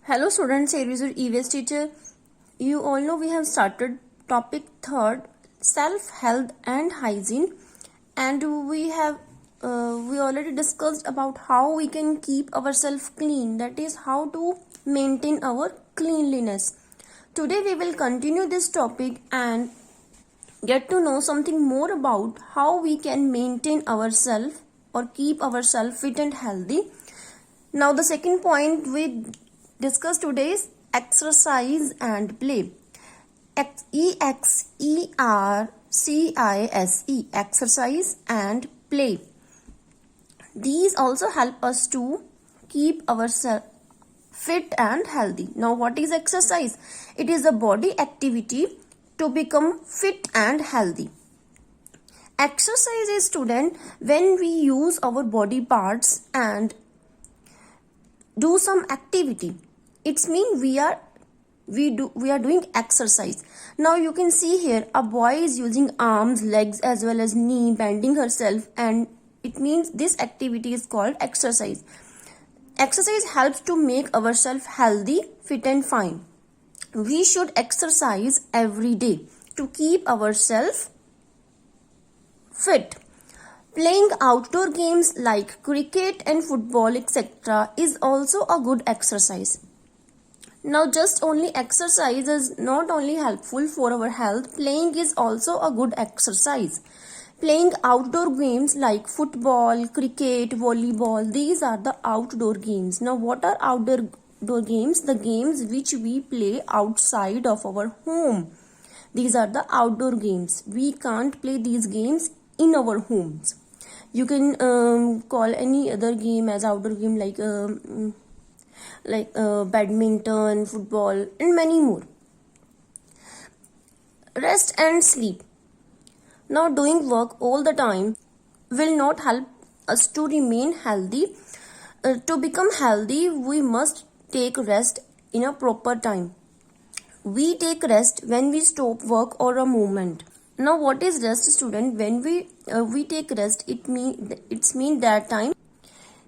Hello students, here is your EVS teacher. You all know we have started topic 3rd, self health and hygiene, and we already discussed about how we can keep ourselves clean, that is how to maintain our cleanliness. Today we will continue this topic and get to know something more about how we can maintain ourselves or keep ourselves fit and healthy. Now the second point we discuss today is exercise and play. EXERCISE, exercise and play. These also help us to keep ourselves fit and healthy. Now what is exercise? It is a body activity to become fit and healthy. Exercise is, student, when we use our body parts and do some activity. It's mean we are doing exercise. Now you can see here a boy is using arms, legs as well as knee, bending herself, and it means this activity is called exercise. Exercise helps to make ourselves healthy, fit and fine. We should exercise every day to keep ourselves fit. Playing outdoor games like cricket and football etc. is also a good exercise. Now just only exercise is not only helpful for our health, playing is also a good exercise. Playing outdoor games like football, cricket, volleyball, these are the outdoor games. Now what are outdoor games? The games which we play outside of our home. These are the outdoor games. We can't play these games in our homes. You can call any other game as outdoor game like badminton, football and many more. Rest and sleep. Now doing work all the time will not help us to remain healthy. To become healthy, we must take rest in a proper time. We take rest when we stop work or a movement. Now what is rest, student? When we take rest, it means that time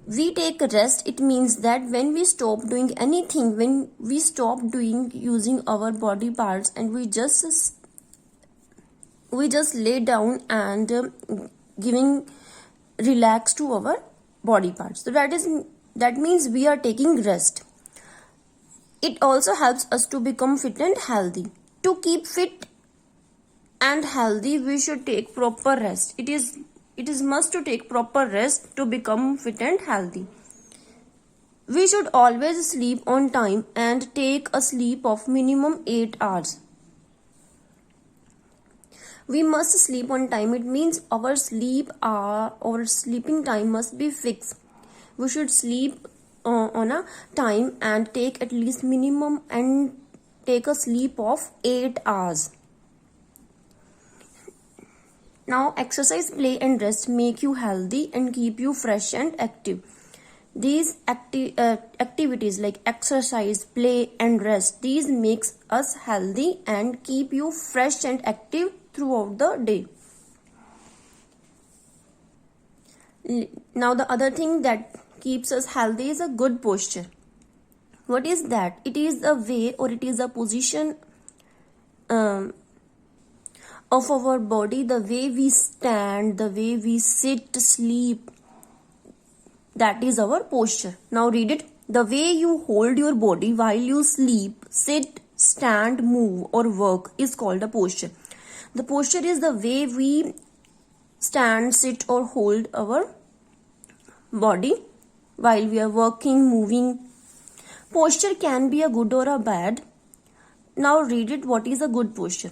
we take rest. It means that when we stop doing anything, when we stop doing using our body parts and we just lay down and giving relax to our body parts. So that means we are taking rest. It also helps us to become fit and healthy. To keep fit and healthy, we should take proper rest. It is must to take proper rest to become fit and healthy. We should always sleep on time and take a sleep of minimum 8 hours. We must sleep on time. It means our sleeping time must be fixed. We should sleep on a time and take at least minimum and take a sleep of 8 hours. Now exercise, play and rest make you healthy and keep you fresh and active. These activities like exercise, play and rest, these makes us healthy and keep you fresh and active throughout the day. Now the other thing that keeps us healthy is a good posture. What is that? It is a way or it is a position of our body, the way we stand, the way we sit, sleep, that is our posture. Now read it. The way you hold your body while you sleep, sit, stand, move or work is called a posture. The posture is the way we stand, sit or hold our body while we are working, moving. Posture can be a good or a bad. Now read it. What is a good posture?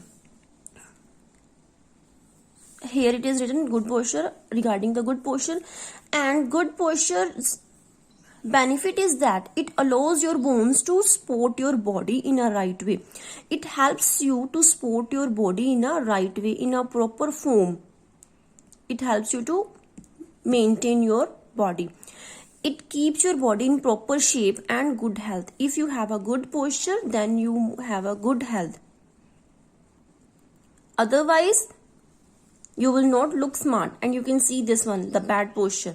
Here it is written good posture. Regarding the good posture, and good posture's benefit is that it allows your bones to support your body in a right way. It helps you to support your body in a right way, in a proper form. It helps you to maintain your body. It keeps your body in proper shape and good health. If you have a good posture, then you have a good health. Otherwise, you will not look smart. And you can see this one, the bad posture.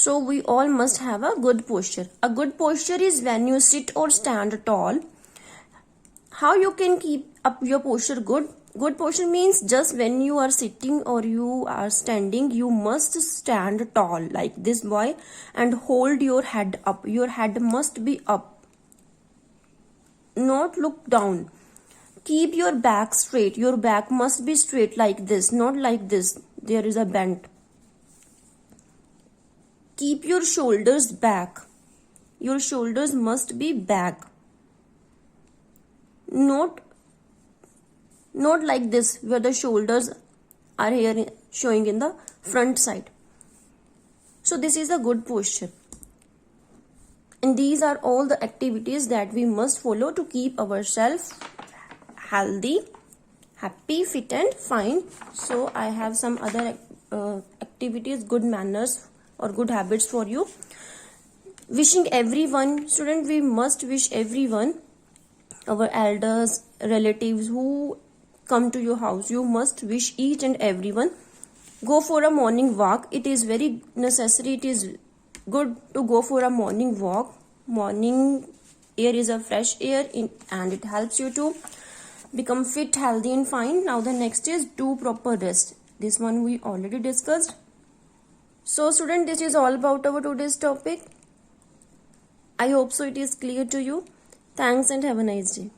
So we all must have a good posture. A good posture is when you sit or stand tall. How you can keep up your posture good? Good posture means just when you are sitting or you are standing, you must stand tall like this boy and hold your head up. Your head must be up, not look down. Keep your back straight. Your back must be straight like this, not like this. There is a bend. Keep your shoulders back. Your shoulders must be back. Not like this where the shoulders are here showing in the front side. So this is a good posture. And these are all the activities that we must follow to keep ourselves healthy, happy, fit and fine. So I have some other activities, good manners or good habits for you. Wishing everyone, student, we must wish everyone, our elders, relatives who come to your house, you must wish each and everyone. Go for a morning walk. It is very necessary. It is good to go for a morning walk. Morning air is a fresh air and it helps you to become fit, healthy and fine. Now the next is do proper rest. This one we already discussed. So student, this is all about our today's topic. I hope so it is clear to you. Thanks and have a nice day.